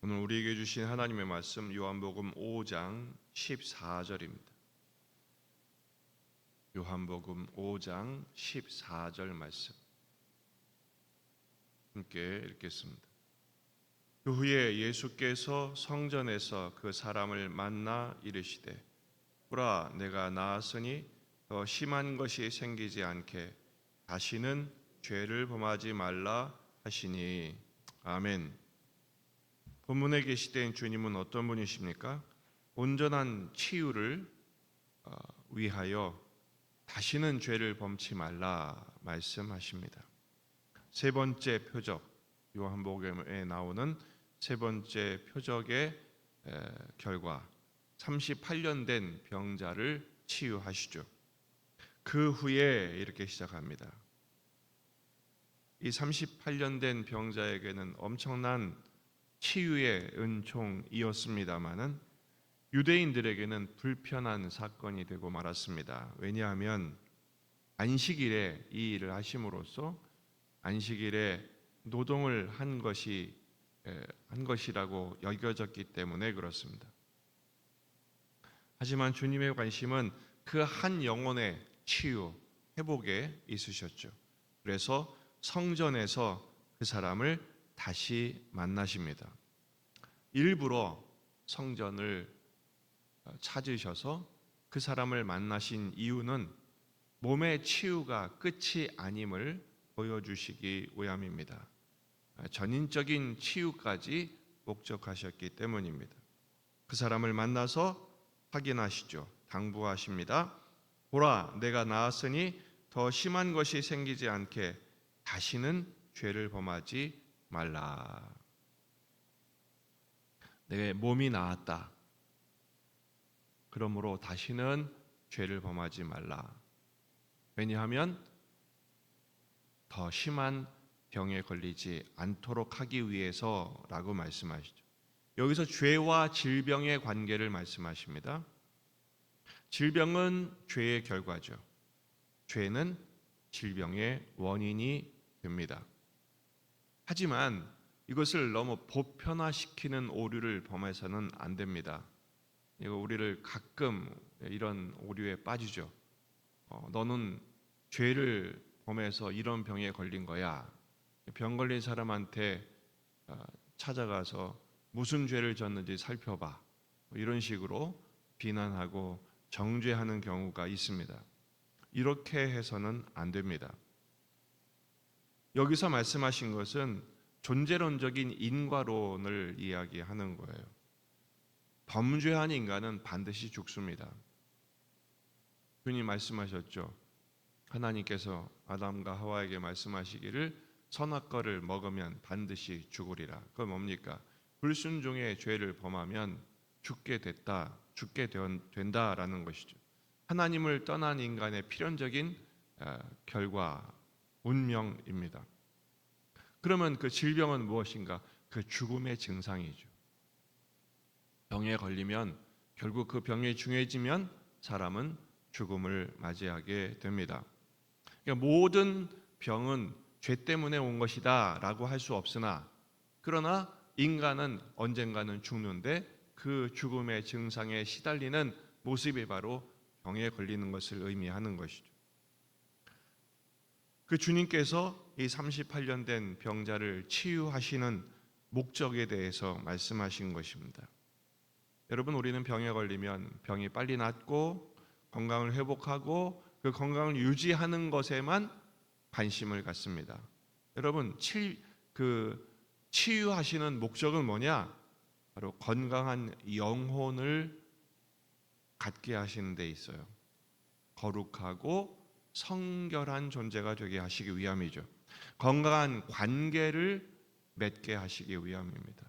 오늘 우리에게 주신 하나님의 말씀 요한복음 5장 14절입니다. 요한복음 5장 14절 말씀 함께 읽겠습니다. 그 후에 예수께서 성전에서 그 사람을 만나 이르시되 보라 내가 나았으니 더 심한 것이 생기지 않게 다시는 죄를 범하지 말라 하시니. 아멘. 본문에 계시된 주님은 어떤 분이십니까? 온전한 치유를 위하여 다시는 죄를 범치 말라 말씀하십니다. 세 번째 표적, 요한복음에 나오는 세 번째 표적의 결과 38년 된 병자를 치유하시죠. 그 후에 이렇게 시작합니다. 이 38년 된 병자에게는 엄청난 치유의 은총이었습니다마는 유대인들에게는 불편한 사건이 되고 말았습니다. 왜냐하면 안식일에 이 일을 하심으로써 안식일에 노동을 한 것이라고 여겨졌기 때문에 그렇습니다. 하지만 주님의 관심은 그 한 영혼의 치유, 회복에 있으셨죠. 그래서 성전에서 그 사람을 다시 만나십니다. 일부러 성전을 찾으셔서 그 사람을 만나신 이유는 몸의 치유가 끝이 아님을 보여주시기 위함입니다. 전인적인 치유까지 목적하셨기 때문입니다. 그 사람을 만나서 확인하시죠. 당부하십니다. 보라, 내가 나았으니 더 심한 것이 생기지 않게 다시는 죄를 범하지 말라. 내 몸이 나았다. 그러므로 다시는 죄를 범하지 말라. 왜냐하면 더 심한 병에 걸리지 않도록 하기 위해서라고 말씀하시죠. 여기서 죄와 질병의 관계를 말씀하십니다. 질병은 죄의 결과죠. 죄는 질병의 원인이 됩니다. 하지만 이것을 너무 보편화시키는 오류를 범해서는 안 됩니다. 이거 우리를 가끔 이런 오류에 빠지죠. 너는 죄를 범해서 이런 병에 걸린 거야. 병 걸린 사람한테 찾아가서 무슨 죄를 졌는지 살펴봐. 이런 식으로 비난하고 정죄하는 경우가 있습니다. 이렇게 해서는 안 됩니다. 여기서 말씀하신 것은 존재론적인 인과론을 이야기하는 거예요. 범죄한 인간은 반드시 죽습니다. 주님 말씀하셨죠. 하나님께서 아담과 하와에게 말씀하시기를 선악과를 먹으면 반드시 죽으리라. 그건 뭡니까? 불순종의 죄를 범하면 죽게 된다라는 것이죠. 하나님을 떠난 인간의 필연적인 결과, 운명입니다. 그러면 그 질병은 무엇인가? 그 죽음의 증상이죠. 병에 걸리면 결국 그 병이 중해지면 사람은 죽음을 맞이하게 됩니다. 그러니까 모든 병은 죄 때문에 온 것이다 라고 할 수 없으나, 그러나 인간은 언젠가는 죽는데 그 죽음의 증상에 시달리는 모습이 바로 병에 걸리는 것을 의미하는 것이죠. 그 주님께서 이 38년 된 병자를 치유하시는 목적에 대해서 말씀하신 것입니다. 여러분, 우리는 병에 걸리면 병이 빨리 낫고 건강을 회복하고 그 건강을 유지하는 것에만 관심을 갖습니다. 여러분, 치유하시는 목적은 뭐냐? 바로 건강한 영혼을 갖게 하시는 데 있어요. 거룩하고 성결한 존재가 되게 하시기 위함이죠. 건강한 관계를 맺게 하시기 위함입니다.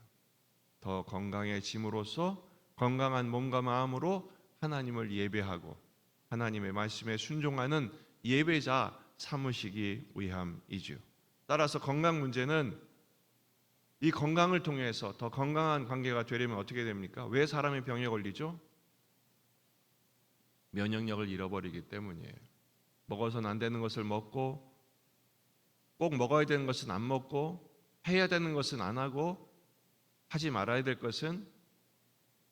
더 건강해짐으로써 건강한 몸과 마음으로 하나님을 예배하고 하나님의 말씀에 순종하는 예배자 삼으시기 위함이죠. 따라서 건강 문제는 이 건강을 통해서 더 건강한 관계가 되려면 어떻게 됩니까? 왜 사람이 병에 걸리죠? 면역력을 잃어버리기 때문이에요. 먹어서는 안 되는 것을 먹고, 꼭 먹어야 되는 것은 안 먹고, 해야 되는 것은 안 하고, 하지 말아야 될 것은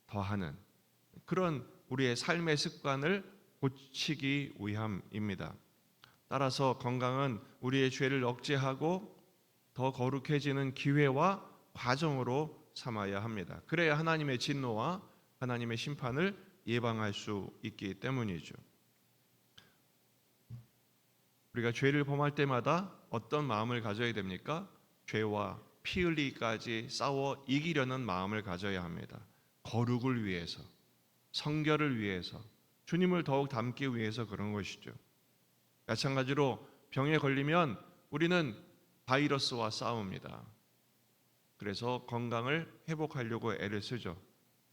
더하는 그런 우리의 삶의 습관을 고치기 위함입니다. 따라서 건강은 우리의 죄를 억제하고 더 거룩해지는 기회와 과정으로 삼아야 합니다. 그래야 하나님의 진노와 하나님의 심판을 예방할 수 있기 때문이죠. 우리가 죄를 범할 때마다 어떤 마음을 가져야 됩니까? 죄와 피 흘리기까지 싸워 이기려는 마음을 가져야 합니다. 거룩을 위해서, 성결을 위해서, 주님을 더욱 닮기 위해서 그런 것이죠. 마찬가지로 병에 걸리면 우리는 바이러스와 싸웁니다. 그래서 건강을 회복하려고 애를 쓰죠.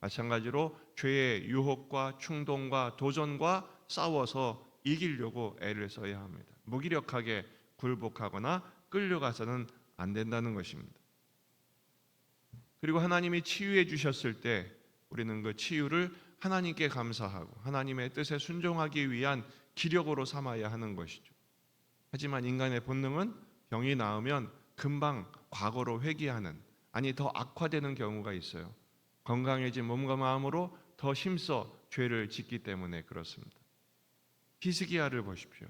마찬가지로 죄의 유혹과 충동과 도전과 싸워서 이기려고 애를 써야 합니다. 무기력하게 굴복하거나 끌려가서는 안 된다는 것입니다. 그리고 하나님이 치유해 주셨을 때 우리는 그 치유를 하나님께 감사하고 하나님의 뜻에 순종하기 위한 기력으로 삼아야 하는 것이죠. 하지만 인간의 본능은 병이 나으면 금방 과거로 회귀하는, 아니 더 악화되는 경우가 있어요. 건강해진 몸과 마음으로 더 힘써 죄를 짓기 때문에 그렇습니다. 히스기야를 보십시오.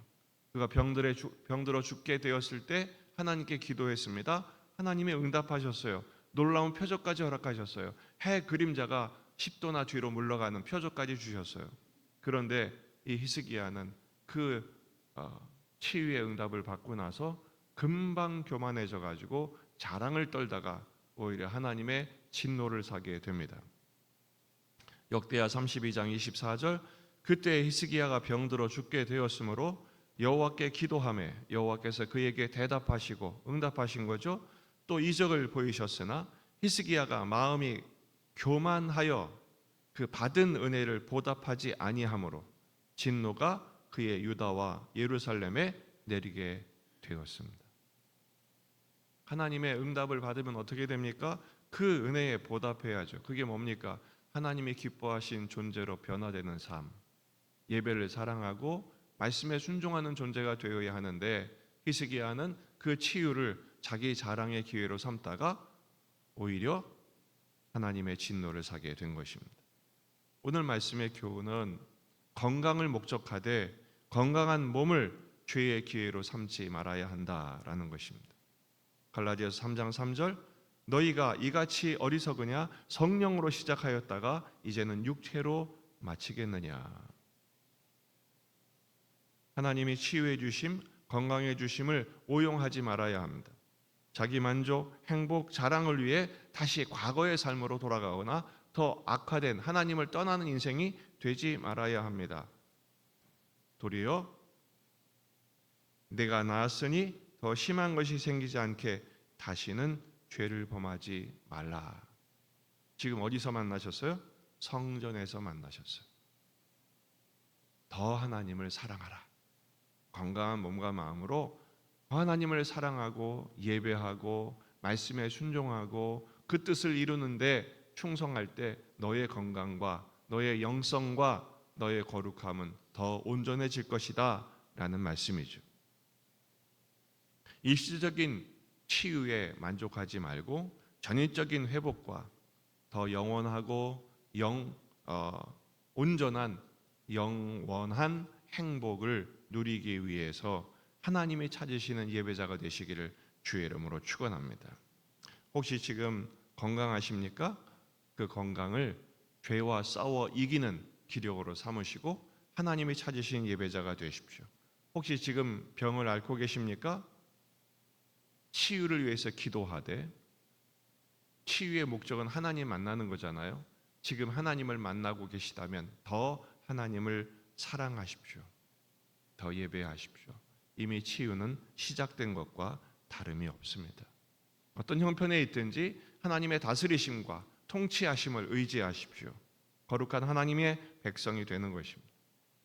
그가 병들어 죽게 되었을 때 하나님께 기도했습니다. 하나님이 응답하셨어요. 놀라운 표적까지 허락하셨어요. 해 그림자가 10도나 뒤로 물러가는 표적까지 주셨어요. 그런데 이 히스기야는 그 치유의 응답을 받고 나서 금방 교만해져 가지고 자랑을 떨다가 오히려 하나님의 진노를 사게 됩니다. 역대하 32장 24절 그때 히스기야가 병들어 죽게 되었으므로 여호와께 기도하매 여호와께서 그에게 대답하시고 응답하신 거죠. 또 이적을 보이셨으나 히스기야가 마음이 교만하여 그 받은 은혜를 보답하지 아니하므로 진노가 그의 유다와 예루살렘에 내리게 되었습니다. 하나님의 응답을 받으면 어떻게 됩니까? 그 은혜에 보답해야죠. 그게 뭡니까? 하나님이 기뻐하신 존재로 변화되는 삶, 예배를 사랑하고 말씀에 순종하는 존재가 되어야 하는데 히스기야는 그 치유를 자기 자랑의 기회로 삼다가 오히려 하나님의 진노를 사게 된 것입니다. 오늘 말씀의 교훈은 건강을 목적하되 건강한 몸을 죄의 기회로 삼지 말아야 한다라는 것입니다. 갈라디아서 3장 3절 너희가 이같이 어리석으냐 성령으로 시작하였다가 이제는 육체로 마치겠느냐. 하나님이 치유해 주심, 건강해 주심을 오용하지 말아야 합니다. 자기 만족, 행복, 자랑을 위해 다시 과거의 삶으로 돌아가거나 더 악화된 하나님을 떠나는 인생이 되지 말아야 합니다. 도리어 내가 나았으니 더 심한 것이 생기지 않게 다시는 죄를 범하지 말라. 지금 어디서 만나셨어요? 성전에서 만나셨어요. 더 하나님을 사랑하라. 건강한 몸과 마음으로 하나님을 사랑하고 예배하고 말씀에 순종하고 그 뜻을 이루는데 충성할 때 너의 건강과 너의 영성과 너의 거룩함은 더 온전해질 것이다 라는 말씀이죠. 일시적인 치유에 만족하지 말고 전인적인 회복과 더 영원하고 온전한 영원한 행복을 누리기 위해서 하나님이 찾으시는 예배자가 되시기를 주의 이름으로 축원합니다. 혹시 지금 건강하십니까? 그 건강을 죄와 싸워 이기는 기력으로 삼으시고 하나님이 찾으신 예배자가 되십시오. 혹시 지금 병을 앓고 계십니까? 치유를 위해서 기도하되 치유의 목적은 하나님 만나는 거잖아요. 지금 하나님을 만나고 계시다면 더 하나님을 사랑하십시오. 더 예배하십시오. 이미 치유는 시작된 것과 다름이 없습니다. 어떤 형편에 있든지 하나님의 다스리심과 통치하심을 의지하십시오. 거룩한 하나님의 백성이 되는 것입니다.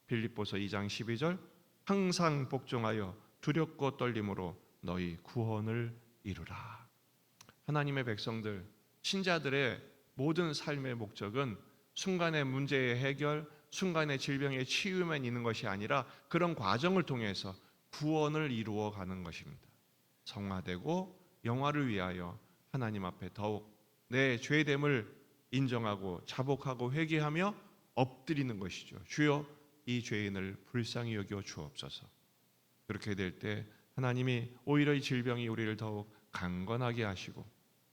빌립보서 2장 12절 항상 복종하여 두렵고 떨림으로 너희 구원을 이루라. 하나님의 백성들, 신자들의 모든 삶의 목적은 순간의 문제의 해결, 순간의 질병의 치유만 있는 것이 아니라 그런 과정을 통해서 구원을 이루어 가는 것입니다. 성화되고 영화를 위하여 하나님 앞에 더욱 내 죄됨을 인정하고 자복하고 회개하며 엎드리는 것이죠. 주여, 이 죄인을 불쌍히 여겨 주옵소서. 그렇게 될 때 하나님이 오히려 이 질병이 우리를 더욱 강건하게 하시고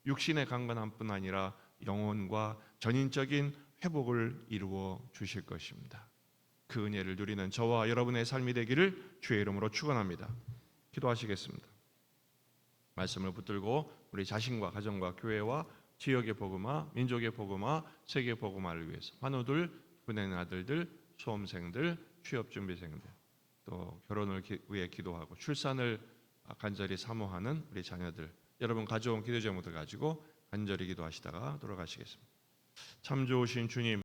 육신의 강건함뿐 아니라 영혼과 전인적인 회복을 이루어 주실 것입니다. 그 은혜를 누리는 저와 여러분의 삶이 되기를 주의 이름으로 축원합니다. 기도하시겠습니다. 말씀을 붙들고 우리 자신과 가정과 교회와 지역의 복음화, 민족의 복음화, 세계 복음화를 위해서 환우들, 분의 아들들, 수험생들, 취업준비생들, 또 결혼을 위해 기도하고 출산을 간절히 사모하는 우리 자녀들, 여러분 가져온 기도 제목들 가지고 간절히 기도하시다가 돌아가시겠습니다. 참 좋으신 주님,